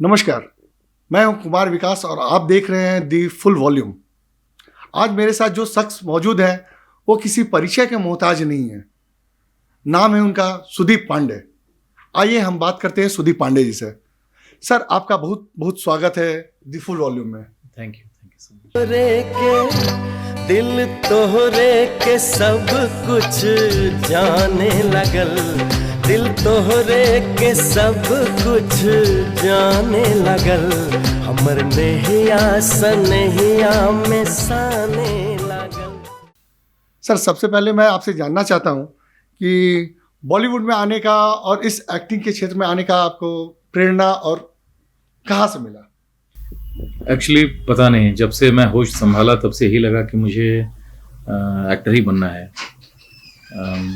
नमस्कार, मैं हूं कुमार विकास और आप देख रहे हैं दी फुल वॉल्यूम। आज मेरे साथ जो शख्स मौजूद है वो किसी परिचय के मोहताज नहीं है। नाम है उनका सुदीप पांडे। आइए हम बात करते हैं सुदीप पांडे जी से। सर, आपका बहुत बहुत स्वागत है दी फुल वॉल्यूम में। Thank you so much. तोहरे के दिल तोहरे के सब कुछ जाने लगल, दिल तोहरे के सब कुछ जाने लगल, हमर नहिया सनहिया में साने लगल। सर, सबसे पहले मैं आपसे जानना चाहता हूं कि बॉलीवुड में आने का और इस एक्टिंग के क्षेत्र में आने का आपको प्रेरणा और कहाँ से मिला? एक्चुअली पता नहीं, जब से मैं होश संभाला तब से यही लगा कि मुझे एक्टर ही बनना है।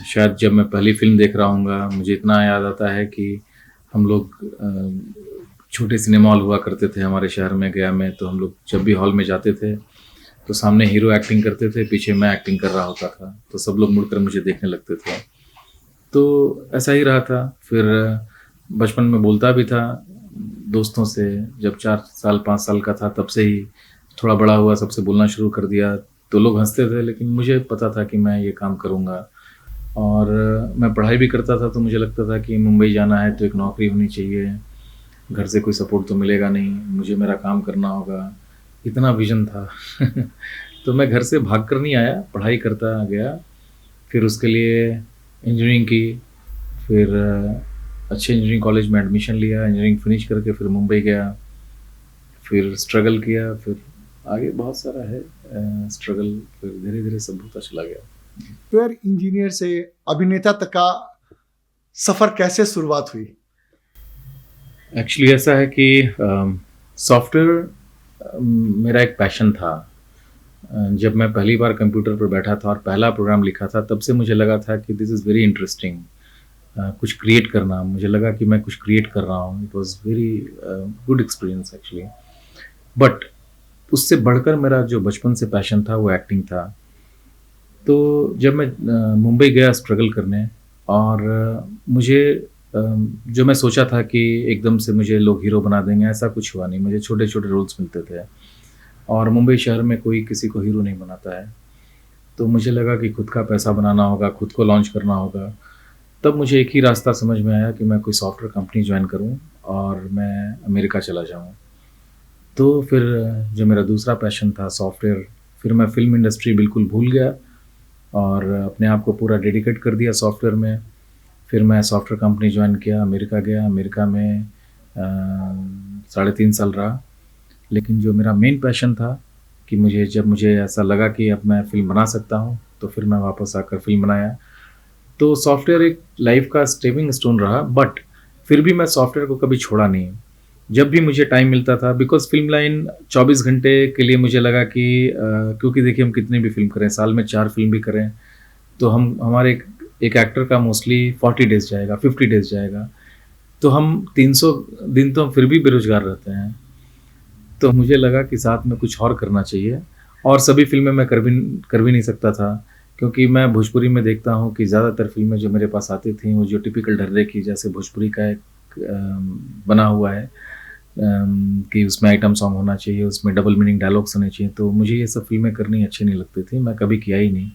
शायद जब मैं पहली फिल्म देख रहा हूँगा, मुझे इतना याद आता है कि हम लोग छोटे सिनेमा हॉल हुआ करते थे हमारे शहर में, गया में। तो हम लोग जब भी हॉल में जाते थे तो सामने हीरो एक्टिंग करते थे, पीछे मैं एक्टिंग कर रहा होता था, तो सब लोग मुड़कर मुझे देखने लगते थे। तो ऐसा ही रहा था। फिर बचपन में बोलता भी था दोस्तों से, जब 4 साल 5 साल का था तब से ही थोड़ा बड़ा हुआ, सबसे बोलना शुरू कर दिया। तो लोग हंसते थे, लेकिन मुझे पता था कि मैं ये काम करूँगा। और मैं पढ़ाई भी करता था, तो मुझे लगता था कि मुंबई जाना है तो एक नौकरी होनी चाहिए, घर से कोई सपोर्ट तो मिलेगा नहीं, मुझे मेरा काम करना होगा, इतना विजन था। तो मैं घर से भाग कर नहीं आया, पढ़ाई करता गया। फिर उसके लिए इंजीनियरिंग की, फिर अच्छे इंजीनियरिंग कॉलेज में एडमिशन लिया, इंजीनियरिंग फिनिश करके फिर मुंबई गया, फिर स्ट्रगल किया, फिर आगे बहुत सारा है स्ट्रगल। फिर धीरे धीरे सब होता चला गया। सॉफ्टवेयर इंजीनियर से अभिनेता तक का सफर कैसे शुरुआत हुई? एक्चुअली ऐसा है कि सॉफ्टवेयर मेरा एक पैशन था। जब मैं पहली बार कंप्यूटर पर बैठा था और पहला प्रोग्राम लिखा था, तब से मुझे लगा था कि दिस इज़ वेरी इंटरेस्टिंग। कुछ क्रिएट करना, मुझे लगा कि मैं कुछ क्रिएट कर रहा हूँ। It was very good experience actually. But उससे बढ़कर मेरा जो बचपन से पैशन था वो एक्टिंग था। तो जब मैं मुंबई गया स्ट्रगल करने, और मुझे जो मैं सोचा था कि एकदम से मुझे लोग हीरो बना देंगे, ऐसा कुछ हुआ नहीं। मुझे छोटे छोटे रोल्स मिलते थे, और मुंबई शहर में कोई किसी को हीरो नहीं बनाता है। तो मुझे लगा कि खुद का पैसा बनाना होगा, खुद को लॉन्च करना होगा। तब मुझे एक ही रास्ता समझ में आया कि मैं कोई सॉफ्टवेयर कंपनी ज्वाइन करूं और मैं अमेरिका चला जाऊं। तो फिर जो मेरा दूसरा पैशन था सॉफ्टवेयर, फिर मैं फिल्म इंडस्ट्री बिल्कुल भूल गया और अपने आप को पूरा डेडिकेट कर दिया सॉफ्टवेयर में। फिर मैं सॉफ्टवेयर कंपनी ज्वाइन किया, अमेरिका गया, अमेरिका में 3.5 साल रहा। लेकिन जो मेरा मेन पैशन था कि मुझे ऐसा लगा कि अब मैं फ़िल्म बना सकता हूँ, तो फिर मैं वापस आकर फ़िल्म बनाया। तो सॉफ्टवेयर एक लाइफ का स्टेपिंग स्टोन रहा, बट फिर भी मैं सॉफ्टवेयर को कभी छोड़ा नहीं। जब भी मुझे टाइम मिलता था, बिकॉज फिल्म लाइन 24 घंटे के लिए मुझे लगा कि क्योंकि देखिए हम कितनी भी फिल्म करें, साल में 4 फिल्म भी करें, तो हमारे एक एक्टर का मोस्टली 40 डेज जाएगा, 50 डेज जाएगा। तो हम 300 दिन तो हम फिर भी बेरोजगार रहते हैं। तो मुझे लगा कि साथ में कुछ और करना चाहिए, और सभी फिल्में मैं कर भी नहीं सकता था, क्योंकि मैं भोजपुरी में देखता हूँ कि ज़्यादातर फिल्में जो मेरे पास आती थी वो जो टिपिकल ढर्रे की, जैसे भोजपुरी का एक बना हुआ है कि उसमें आइटम सॉन्ग होना चाहिए, उसमें डबल मीनिंग डायलॉग्स होने चाहिए। तो मुझे ये सब फिल्में करनी अच्छी नहीं लगती थी, मैं कभी किया ही नहीं,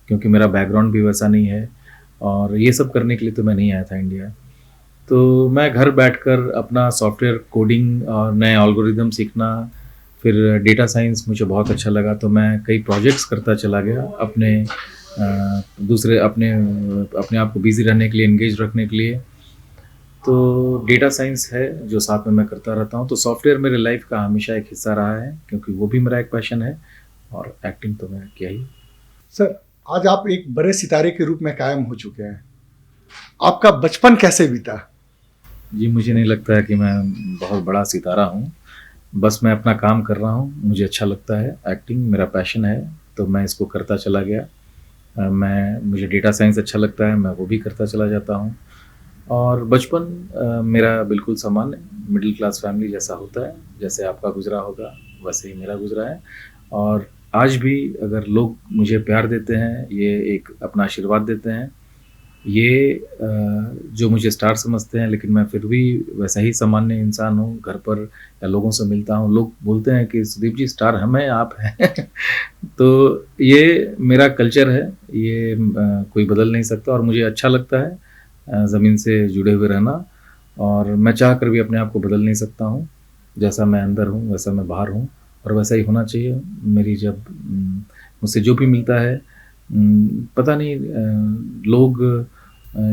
क्योंकि मेरा बैकग्राउंड भी वैसा नहीं है, और ये सब करने के लिए तो मैं नहीं आया था इंडिया। तो मैं घर बैठकर अपना सॉफ्टवेयर कोडिंग और नए एल्गोरिदम सीखना, फिर डेटा साइंस मुझे बहुत अच्छा लगा, तो मैं कई प्रोजेक्ट्स करता चला गया अपने अपने आप को बिज़ी रहने के लिए, एंगेज रखने के लिए। तो डेटा साइंस है जो साथ में मैं करता रहता हूँ। तो सॉफ्टवेयर मेरे लाइफ का हमेशा एक हिस्सा रहा है, क्योंकि वो भी मेरा एक पैशन है, और एक्टिंग तो मैं किया ही। सर, आज आप एक बड़े सितारे के रूप में कायम हो चुके हैं। आपका बचपन कैसे बीता? जी, मुझे नहीं लगता है कि मैं बहुत बड़ा सितारा हूँ, बस मैं अपना काम कर रहा हूँ, मुझे अच्छा लगता है, एक्टिंग मेरा पैशन है, तो मैं इसको करता चला गया। मुझे डेटा साइंस अच्छा लगता है, मैं वो भी करता चला जाता हूँ। और बचपन मेरा बिल्कुल सामान्य मिडिल क्लास फैमिली जैसा होता है, जैसे आपका गुजरा होगा वैसे ही मेरा गुजरा है। और आज भी अगर लोग मुझे प्यार देते हैं, ये एक अपना आशीर्वाद देते हैं, ये जो मुझे स्टार समझते हैं, लेकिन मैं फिर भी वैसा ही सामान्य इंसान हूँ। घर पर या लोगों से मिलता हूँ, लोग बोलते हैं कि सुदीप जी स्टार हम हैं, आप हैं। तो ये मेरा कल्चर है, ये कोई बदल नहीं सकता और मुझे अच्छा लगता है ज़मीन से जुड़े हुए रहना। और मैं चाह कर भी अपने आप को बदल नहीं सकता हूँ। जैसा मैं अंदर हूँ, वैसा मैं बाहर हूँ और वैसा ही होना चाहिए। मेरी जब मुझसे जो भी मिलता है, पता नहीं लोग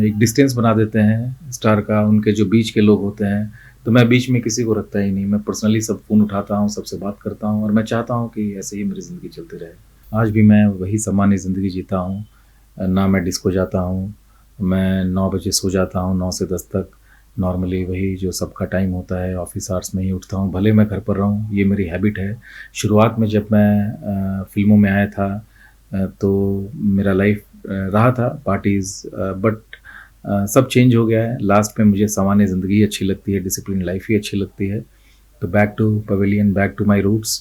एक डिस्टेंस बना देते हैं स्टार का, उनके जो बीच के लोग होते हैं, तो मैं बीच में किसी को रखता ही नहीं। मैं पर्सनली सब फ़ोन उठाता हूँ, सबसे बात करता हूँ और मैं चाहता हूँ कि ऐसे ही मेरी ज़िंदगी चलती रहे। आज भी मैं वही सामान्य ज़िंदगी जीता हूँ। ना मैं डिस्को जाता हूँ, मैं 9 बजे सो जाता हूँ, 9 से 10 तक। नॉर्मली वही जो सबका टाइम होता है, ऑफ़िस आवर्स में ही उठता हूँ, भले मैं घर पर रहूँ, ये मेरी हैबिट है। शुरुआत में जब मैं फ़िल्मों में आया था, तो मेरा लाइफ रहा था पार्टीज़, बट सब चेंज हो गया है। लास्ट में मुझे सामान्य ज़िंदगी अच्छी लगती है, डिसिप्लिन लाइफ ही अच्छी लगती है। तो back to pavilion, back to my roots.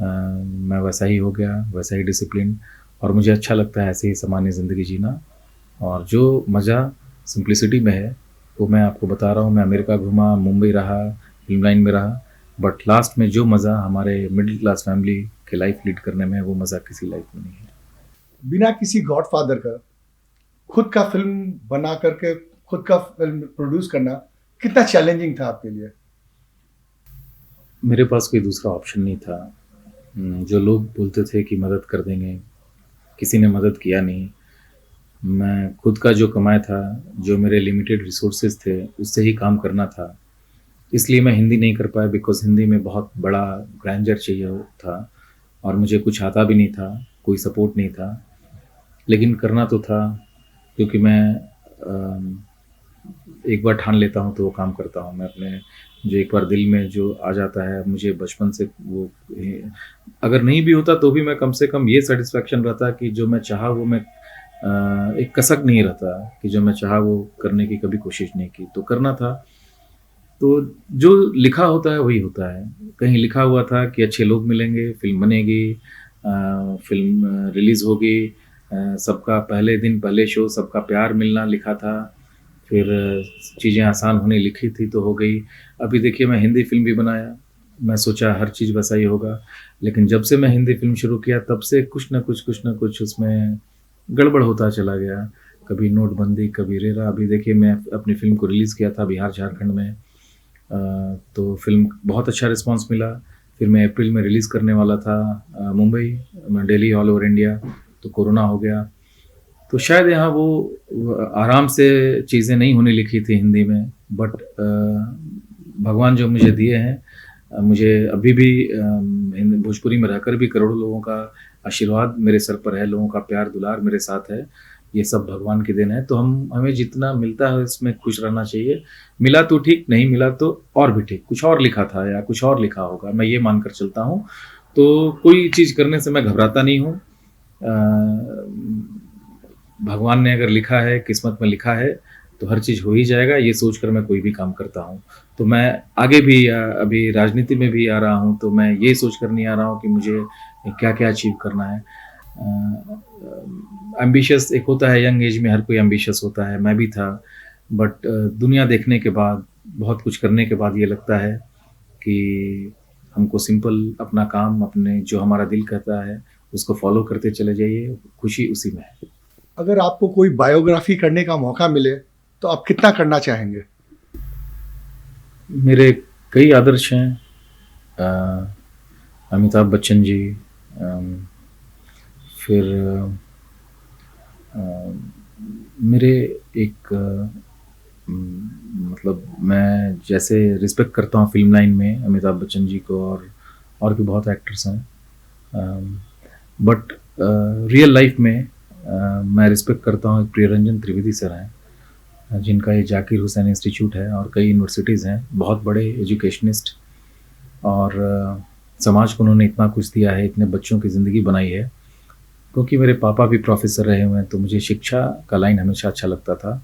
मैं वैसा ही हो गया, वैसा ही डिसिप्लिन, और मुझे अच्छा लगता है ऐसे ही सामान्य ज़िंदगी जीना। और जो मज़ा सिंप्लिसिटी में है, वो मैं आपको बता रहा हूँ। मैं अमेरिका घूमा, मुंबई रहा, फ़िल्म लाइन में रहा, बट लास्ट में जो मज़ा हमारे मिडिल क्लास फैमिली के लाइफ लीड करने में है, वो मज़ा किसी लाइफ में नहीं है। बिना किसी गॉडफादर का खुद का फिल्म बना करके खुद का फिल्म प्रोड्यूस करना कितना चैलेंजिंग था आपके लिए? मेरे पास कोई दूसरा ऑप्शन नहीं था। जो लोग बोलते थे कि मदद कर देंगे, किसी ने मदद किया नहीं। मैं खुद का जो कमाया था, जो मेरे लिमिटेड रिसोर्सेज थे, उससे ही काम करना था। इसलिए मैं हिंदी नहीं कर पाया, बिकॉज़ हिंदी में बहुत बड़ा ग्रैंडर चाहिए था और मुझे कुछ आता भी नहीं था, कोई सपोर्ट नहीं था। लेकिन करना तो था, क्योंकि मैं एक बार ठान लेता हूँ तो वो काम करता हूँ। मैं अपने जो एक बार दिल में जो आ जाता है, मुझे बचपन से वो अगर नहीं भी होता तो भी मैं कम से कम ये सैटिस्फैक्शन रहता कि जो मैं चाहा वो मैं एक कसक नहीं रहता कि जो मैं चाहा वो करने की कभी कोशिश नहीं की, तो करना था। तो जो लिखा होता है वही होता है। कहीं लिखा हुआ था कि अच्छे लोग मिलेंगे, फ़िल्म बनेगी, फ़िल्म रिलीज़ होगी, सबका पहले दिन पहले शो सबका प्यार मिलना लिखा था। फिर चीज़ें आसान होने लिखी थी तो हो गई। अभी देखिए मैं हिंदी फ़िल्म भी बनाया, मैं सोचा हर चीज़ वैसा ही होगा, लेकिन जब से मैं हिंदी फ़िल्म शुरू किया तब से कुछ न कुछ उसमें गड़बड़ होता चला गया। कभी नोटबंदी, कभी रेरा। अभी देखिए मैं अपनी फ़िल्म को रिलीज़ किया था बिहार, झारखंड में। तो फ़िल्म बहुत अच्छा रिस्पॉन्स मिला। फिर मैं अप्रैल में रिलीज़ करने वाला था Mumbai, Delhi, all over India, तो कोरोना हो गया। तो शायद यहाँ वो आराम से चीज़ें नहीं होने लिखी थी हिंदी में, बट भगवान जो मुझे दिए हैं, मुझे अभी भी भोजपुरी में रहकर भी करोड़ों लोगों का आशीर्वाद मेरे सर पर है, लोगों का प्यार दुलार मेरे साथ है। ये सब भगवान की देन है, तो हमें जितना मिलता है इसमें खुश रहना चाहिए। मिला तो ठीक, नहीं मिला तो और भी ठीक, कुछ और लिखा था या कुछ और लिखा होगा, मैं ये मानकर चलता हूँ। तो कोई चीज़ करने से मैं घबराता नहीं हूँ। भगवान ने अगर लिखा है, किस्मत में लिखा है, तो हर चीज़ हो ही जाएगा, ये सोचकर मैं कोई भी काम करता हूँ। तो मैं आगे भी अभी राजनीति में भी आ रहा हूँ, तो मैं ये सोचकर नहीं आ रहा हूँ कि मुझे क्या-क्या अचीव करना है। एम्बिशियस एक होता है, यंग एज में हर कोई एम्बिशियस होता है, मैं भी था। बट दुनिया देखने के बाद, बहुत कुछ करने के बाद ये लगता है कि हमको सिंपल अपना काम, अपने जो हमारा दिल कहता है, उसको फ़ॉलो करते चले जाइए, खुशी उसी में है। अगर आपको कोई बायोग्राफी करने का मौका मिले तो आप कितना करना चाहेंगे? मेरे कई आदर्श हैं। अमिताभ बच्चन जी, फिर मेरे एक मतलब मैं जैसे रिस्पेक्ट करता हूँ फ़िल्म लाइन में अमिताभ बच्चन जी को, और भी बहुत एक्टर्स हैं। बट रियल लाइफ में मैं रिस्पेक्ट करता हूँ, एक प्रियरंजन त्रिवेदी सर हैं, जिनका ये जाकिर हुसैन इंस्टीट्यूट है और कई यूनिवर्सिटीज़ हैं, बहुत बड़े एजुकेशनिस्ट, और समाज को उन्होंने इतना कुछ दिया है, इतने बच्चों की ज़िंदगी बनाई है। क्योंकि मेरे पापा भी प्रोफेसर रहे हुए हैं, तो मुझे शिक्षा का लाइन हमेशा अच्छा लगता था।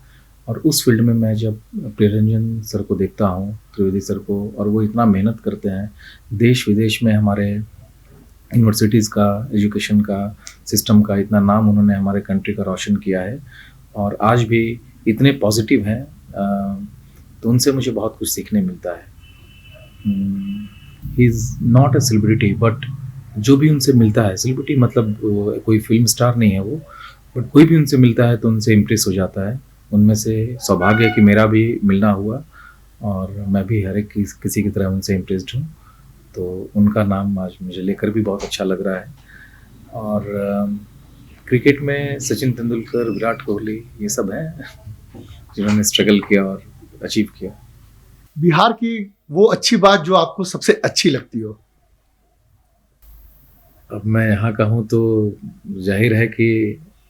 और उस फील्ड में मैं जब प्रियरंजन सर को देखता हूँ, त्रिवेदी सर को, और वो इतना मेहनत करते हैं, देश विदेश में हमारे यूनिवर्सिटीज़ का, एजुकेशन का, सिस्टम का इतना नाम उन्होंने हमारे कंट्री का रोशन किया है। और आज भी इतने पॉजिटिव हैं, तो उनसे मुझे बहुत कुछ सीखने मिलता है। He is not a celebrity, but जो भी उनसे मिलता है, सेलिब्रिटी मतलब कोई फिल्म स्टार नहीं है वो, बट कोई भी उनसे मिलता है तो उनसे इम्प्रेस हो जाता है। उनमें से सौभाग्य है कि मेरा भी मिलना हुआ और मैं भी हर एक किसी की तरह उनसे इम्प्रेस्ड हूँ। तो उनका नाम आज मुझे लेकर भी बहुत अच्छा लग रहा है। और क्रिकेट में सचिन तेंदुलकर, विराट कोहली, ये सब हैं जिन्होंने स्ट्रगल किया और अचीव किया। बिहार की वो अच्छी बात जो आपको सबसे अच्छी लगती हो? अब मैं यहाँ का हूँ तो जाहिर है कि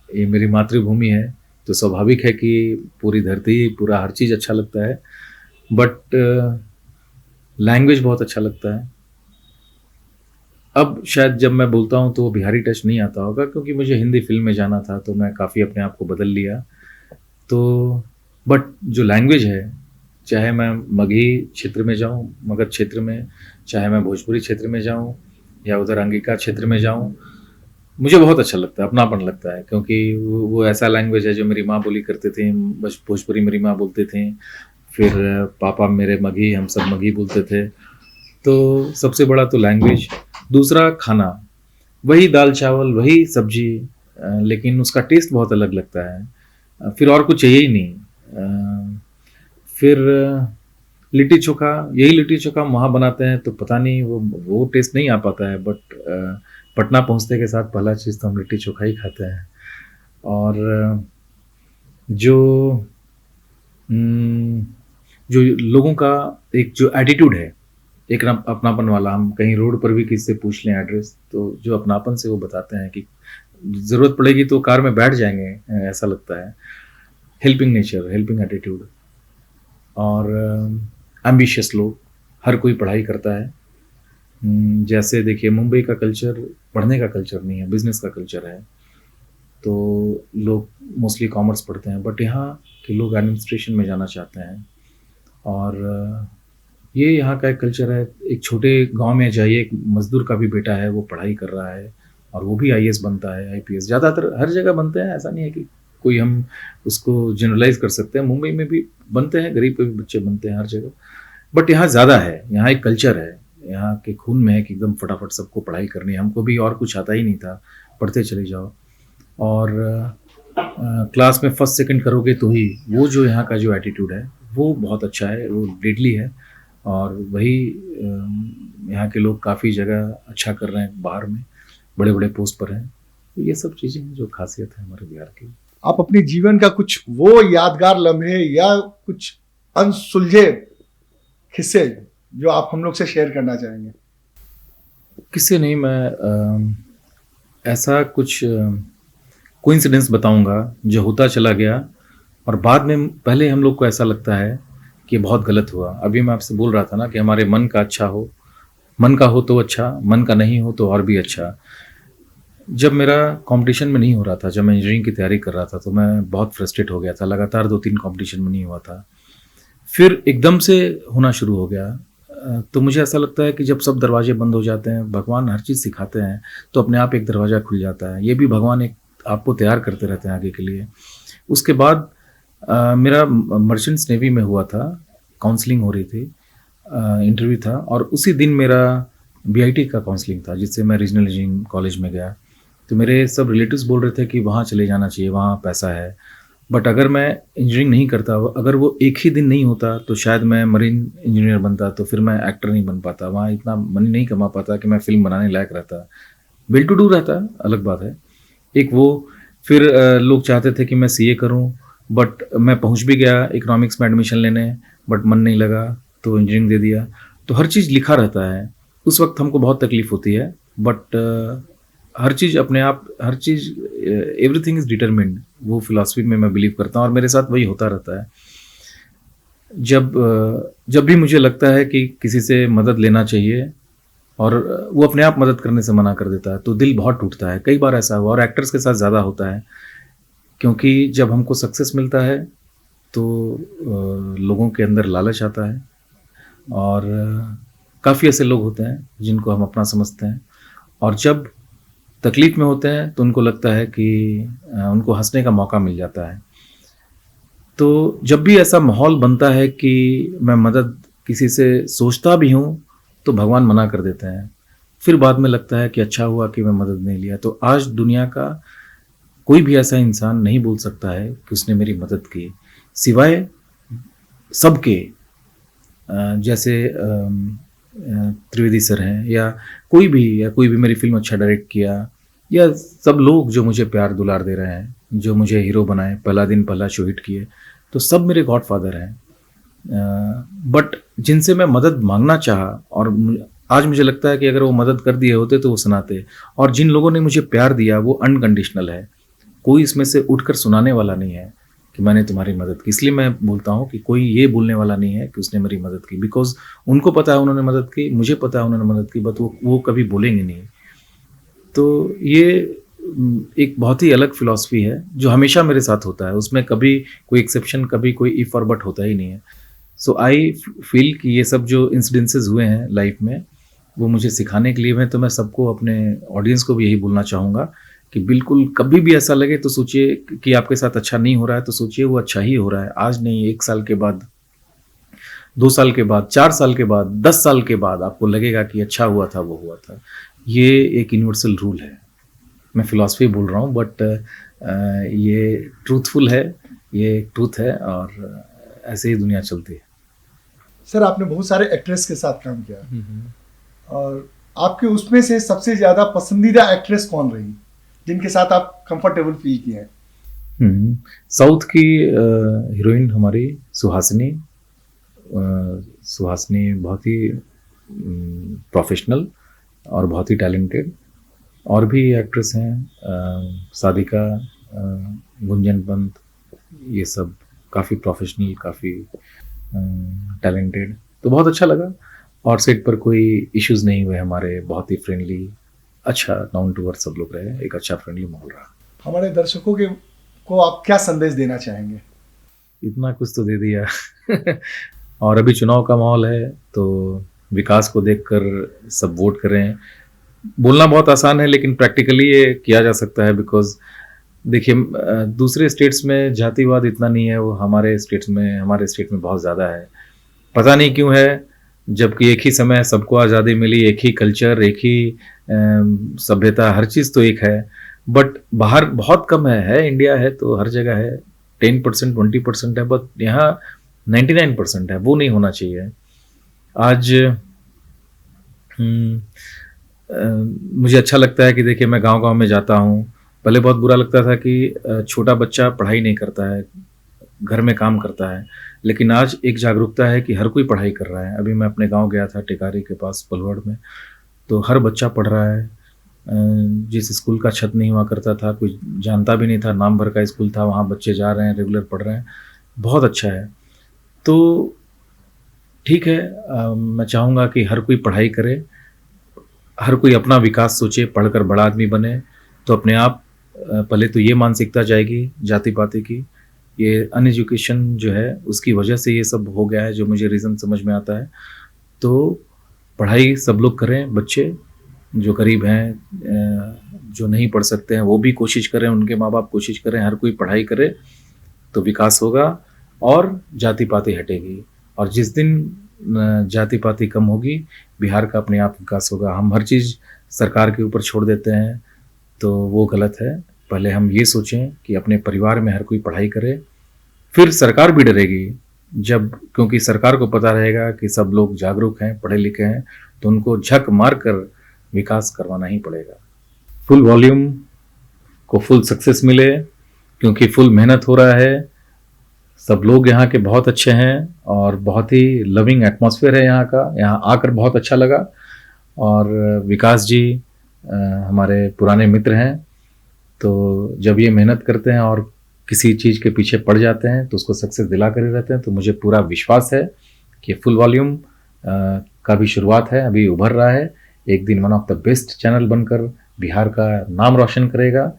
ये मेरी मातृभूमि है, तो स्वाभाविक है कि पूरी धरती, पूरा हर चीज़ अच्छा लगता है। बट लैंग्वेज बहुत अच्छा लगता है। अब शायद जब मैं बोलता हूँ तो वो बिहारी टच नहीं आता होगा, क्योंकि मुझे हिंदी फिल्म में जाना था तो मैं काफ़ी अपने आप को बदल लिया। तो बट जो लैंग्वेज है, चाहे मैं मगही क्षेत्र में जाऊँ, मगध क्षेत्र में, चाहे मैं भोजपुरी क्षेत्र में जाऊँ या उधर अंगिका क्षेत्र में जाऊँ, मुझे बहुत अच्छा लगता है, अपनापन लगता है, क्योंकि वो ऐसा लैंग्वेज है जो मेरी माँ बोली करते थे। बस भोजपुरी मेरी माँ बोलते थे, फिर पापा मेरे मगही, हम सब मगही बोलते थे। तो सबसे बड़ा तो लैंग्वेज, दूसरा खाना, वही दाल चावल, वही सब्जी, लेकिन उसका टेस्ट बहुत अलग लगता है। फिर और कुछ चाहिए ही नहीं। फिर लिट्टी चोखा, यही लिट्टी चोखा हम वहाँ बनाते हैं तो पता नहीं वो टेस्ट नहीं आ पाता है। बट पटना पहुँचने के साथ पहला चीज़ तो हम लिट्टी चोखा ही खाते हैं। और जो जो लोगों का एक जो एटीट्यूड है, एक अपनापन वाला, हम कहीं रोड पर भी किसी से पूछ लें एड्रेस, तो जो अपनापन से वो बताते हैं कि ज़रूरत पड़ेगी तो कार में बैठ जाएंगे, ऐसा लगता है। हेल्पिंग नेचर, हेल्पिंग एटीट्यूड, और एम्बिशियस लोग, हर कोई पढ़ाई करता है। जैसे देखिए मुंबई का कल्चर पढ़ने का कल्चर नहीं है, बिजनेस का कल्चर है। तो लोग मोस्टली कॉमर्स पढ़ते हैं, बट यहाँ के लोग एडमिनिस्ट्रेशन में जाना चाहते हैं। और ये यहाँ का एक कल्चर है। एक छोटे गांव में जाइए, एक मजदूर का भी बेटा है, वो पढ़ाई कर रहा है और वो भी आईएएस बनता है, आईपीएस, ज़्यादातर हर जगह बनते हैं। ऐसा नहीं है कि कोई हम उसको जनरलाइज कर सकते हैं। मुंबई में भी बनते हैं, गरीब के भी बच्चे बनते हैं हर जगह, बट यहाँ ज़्यादा है। यहाँ एक कल्चर है, यहाँ के खून में है कि एकदम फटाफट सबको पढ़ाई करनी है। हमको भी और कुछ आता ही नहीं था, पढ़ते चले जाओ, और क्लास में फर्स्ट सेकंड करोगे तो ही, वो जो यहाँ का जो एटीट्यूड है वो बहुत अच्छा है, वो डेडली है। और वही यहाँ के लोग काफ़ी जगह अच्छा कर रहे हैं, बाहर में बड़े बड़े पोस्ट पर हैं। तो ये सब चीज़ें हैं जो खासियत है हमारे बिहार की। आप अपने जीवन का कुछ वो यादगार लम्हे या कुछ अनसुलझे किस्से जो आप हम लोग से शेयर करना चाहेंगे? किससे नहीं, मैं ऐसा कुछ कोइंसिडेंस बताऊंगा जो होता चला गया और बाद में, पहले हम लोग को ऐसा लगता है कि बहुत गलत हुआ। अभी मैं आपसे बोल रहा था ना कि हमारे मन का अच्छा हो, मन का हो तो अच्छा, मन का नहीं हो तो और भी अच्छा। जब मेरा कंपटीशन में नहीं हो रहा था, जब मैं इंजीनियरिंग की तैयारी कर रहा था, तो मैं बहुत फ्रस्ट्रेट हो गया था। लगातार 2-3 कंपटीशन में नहीं हुआ था, फिर एकदम से होना शुरू हो गया। तो मुझे ऐसा लगता है कि जब सब दरवाजे बंद हो जाते हैं, भगवान हर चीज़ सिखाते हैं, तो अपने आप एक दरवाज़ा खुल जाता है। ये भी भगवान एक आपको तैयार करते रहते हैं आगे के लिए। उसके बाद मेरा मर्चेंट्स नेवी में हुआ था, काउंसलिंग हो रही थी, इंटरव्यू था, और उसी दिन मेरा बीआईटी का काउंसलिंग था, जिससे मैं रीजनल इंजीनियरिंग कॉलेज में गया। तो मेरे सब रिलेटिव्स बोल रहे थे कि वहाँ चले जाना चाहिए, वहाँ पैसा है। बट अगर मैं इंजीनियरिंग नहीं करता, अगर वो एक ही दिन नहीं होता, तो शायद मैं मरीन इंजीनियर बनता, तो फिर मैं एक्टर नहीं बन पाता, वहाँ इतना मनी नहीं कमा पाता कि मैं फिल्म बनाने लायक रहता। वेल टू डू रहता, अलग बात है। एक वो, फिर लोग चाहते थे कि मैं सीए करूं, बट मैं पहुंच भी गया इकोनॉमिक्स में एडमिशन लेने, बट मन नहीं लगा तो इंजीनियरिंग दे दिया। तो हर चीज़ लिखा रहता है। उस वक्त हमको बहुत तकलीफ होती है, बट हर चीज़ अपने आप, हर चीज़, एवरीथिंग इज़ डिटरमिन्ड, वो फिलॉसफी में मैं बिलीव करता हूँ और मेरे साथ वही होता रहता है। जब भी मुझे लगता है कि किसी से मदद लेना चाहिए और वो अपने आप मदद करने से मना कर देता है, तो दिल बहुत टूटता है। कई बार ऐसा हुआ, और एक्टर्स के साथ ज़्यादा होता है, क्योंकि जब हमको सक्सेस मिलता है तो लोगों के अंदर लालच आता है, और काफ़ी ऐसे लोग होते हैं जिनको हम अपना समझते हैं, और जब तकलीफ़ में होते हैं तो उनको लगता है कि उनको हंसने का मौका मिल जाता है। तो जब भी ऐसा माहौल बनता है कि मैं मदद किसी से सोचता भी हूँ तो भगवान मना कर देते हैं, फिर बाद में लगता है कि अच्छा हुआ कि मैं मदद नहीं लिया। तो आज दुनिया का कोई भी ऐसा इंसान नहीं बोल सकता है कि उसने मेरी मदद की, सिवाय सबके जैसे त्रिवेदी सर हैं या कोई भी मेरी फिल्म अच्छा डायरेक्ट किया, या सब लोग जो मुझे प्यार दुलार दे रहे हैं, जो मुझे हीरो बनाए, पहला दिन पहला शो हिट किए, तो सब मेरे गॉडफादर हैं। बट जिनसे मैं मदद मांगना चाहा, और आज मुझे लगता है कि अगर वो मदद कर दिए होते तो वो सुनाते, और जिन लोगों ने मुझे प्यार दिया वो अनकंडीशनल है, कोई इसमें से उठकर सुनाने वाला नहीं है कि मैंने तुम्हारी मदद की। इसलिए मैं बोलता हूँ कि कोई ये बोलने वाला नहीं है कि उसने मेरी मदद की, बिकॉज उनको पता है उन्होंने मदद की, मुझे पता है उन्होंने मदद की, बट वो कभी बोलेंगे नहीं। तो ये एक बहुत ही अलग फिलॉसफी है जो हमेशा मेरे साथ होता है, उसमें कभी कोई एक्सेप्शन, कभी कोई इफ और बट होता ही नहीं है। सो आई फील कि ये सब जो इंसिडेंसेस हुए हैं लाइफ में, वो मुझे सिखाने के लिए हैं। तो मैं सबको, अपने ऑडियंस को भी यही बोलना चाहूँगा कि बिल्कुल कभी भी ऐसा लगे तो सोचिए कि आपके साथ अच्छा नहीं हो रहा है, तो सोचिए वो अच्छा ही हो रहा है। आज नहीं, 1 साल के बाद, 2 साल के बाद, 4 साल के बाद, 10 साल के बाद आपको लगेगा कि अच्छा हुआ था, वो हुआ था। ये एक यूनिवर्सल रूल है। मैं फिलॉसफी बोल रहा हूँ, बट ये ट्रूथफुल है, ये ट्रूथ है, और ऐसे ही दुनिया चलती है। सर, आपने बहुत सारे एक्ट्रेस के साथ काम किया, और आपके उसमें से सबसे ज़्यादा पसंदीदा एक्ट्रेस कौन रही, जिनके साथ आप कंफर्टेबल फील किए हैं? साउथ की हीरोइन हमारी सुहासिनी बहुत ही प्रोफेशनल और बहुत ही टैलेंटेड। और भी एक्ट्रेस हैं, सादिका, गुंजन पंत, ये सब काफ़ी प्रोफेशनल, काफ़ी टैलेंटेड। तो बहुत अच्छा लगा, और सेट पर कोई इश्यूज़ नहीं हुए हमारे, बहुत ही फ्रेंडली, अच्छा डाउन टू अर्थ सब लोग रहे, एक अच्छा फ्रेंडली माहौल रहा। हमारे दर्शकों को आप क्या संदेश देना चाहेंगे? इतना कुछ तो दे दिया और अभी चुनाव का माहौल है, तो विकास को देखकर सब वोट करें। बोलना बहुत आसान है, लेकिन प्रैक्टिकली ये किया जा सकता है। बिकॉज देखिए, दूसरे स्टेट्स में जातिवाद इतना नहीं है, वो हमारे स्टेट में बहुत ज़्यादा है। पता नहीं क्यों है, जबकि एक ही समय सबको आज़ादी मिली, एक ही कल्चर, एक ही सभ्यता, हर चीज़ तो एक है, बट बाहर बहुत कम है। इंडिया है तो हर जगह है, 10% 20% है, बट यहाँ 99% है। वो नहीं होना चाहिए। आज मुझे अच्छा लगता है कि देखिए, मैं गांव-गांव में जाता हूँ। पहले बहुत बुरा लगता था कि छोटा बच्चा पढ़ाई नहीं करता है, घर में काम करता है, लेकिन आज एक जागरूकता है कि हर कोई पढ़ाई कर रहा है। अभी मैं अपने गांव गया था, टिकारी के पास पलवड़ में, तो हर बच्चा पढ़ रहा है। जिस स्कूल का छत नहीं हुआ करता था, कोई जानता भी नहीं था, नाम भर का स्कूल था, वहाँ बच्चे जा रहे हैं, रेगुलर पढ़ रहे हैं, बहुत अच्छा है। तो ठीक है, मैं चाहूँगा कि हर कोई पढ़ाई करे, हर कोई अपना विकास सोचे, पढ़कर बड़ा आदमी बने, तो अपने आप पहले तो ये मानसिकता जाएगी जाति पाति की। ये अनएजुकेशन जो है, उसकी वजह से ये सब हो गया है, जो मुझे रीज़न समझ में आता है। तो पढ़ाई सब लोग करें, बच्चे जो गरीब हैं, जो नहीं पढ़ सकते हैं, वो भी कोशिश करें, उनके माँ बाप कोशिश करें, हर कोई पढ़ाई करे, तो विकास होगा और जाति पाति हटेगी। और जिस दिन जाति पाति कम होगी, बिहार का अपने आप विकास होगा। हम हर चीज़ सरकार के ऊपर छोड़ देते हैं, तो वो गलत है। पहले हम ये सोचें कि अपने परिवार में हर कोई पढ़ाई करे, फिर सरकार भी डरेगी, क्योंकि सरकार को पता रहेगा कि सब लोग जागरूक हैं, पढ़े लिखे हैं, तो उनको झक मार कर विकास करवाना ही पड़ेगा। फुल वॉल्यूम को फुल सक्सेस मिले, क्योंकि फुल मेहनत हो रहा है। सब लोग यहाँ के बहुत अच्छे हैं, और बहुत ही लविंग एटमॉस्फेयर है यहाँ का। यहाँ आकर बहुत अच्छा लगा। और विकास जी हमारे पुराने मित्र हैं, तो जब ये मेहनत करते हैं और किसी चीज़ के पीछे पड़ जाते हैं, तो उसको सक्सेस दिला कर ही रहते हैं। तो मुझे पूरा विश्वास है कि फुल वॉल्यूम का भी शुरुआत है, अभी उभर रहा है, एक दिन one of the best channel बनकर बिहार का नाम रोशन करेगा।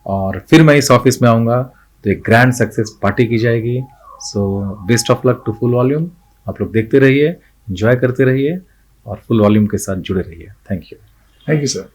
और फिर मैं इस ऑफिस में आऊँगा तो एक ग्रैंड सक्सेस पार्टी की जाएगी। So best of luck to full volume. आप लोग देखते रहिए, एंजॉय करते रहिए, और फुल वॉल्यूम के साथ जुड़े रहिए। Thank you. Thank you sir.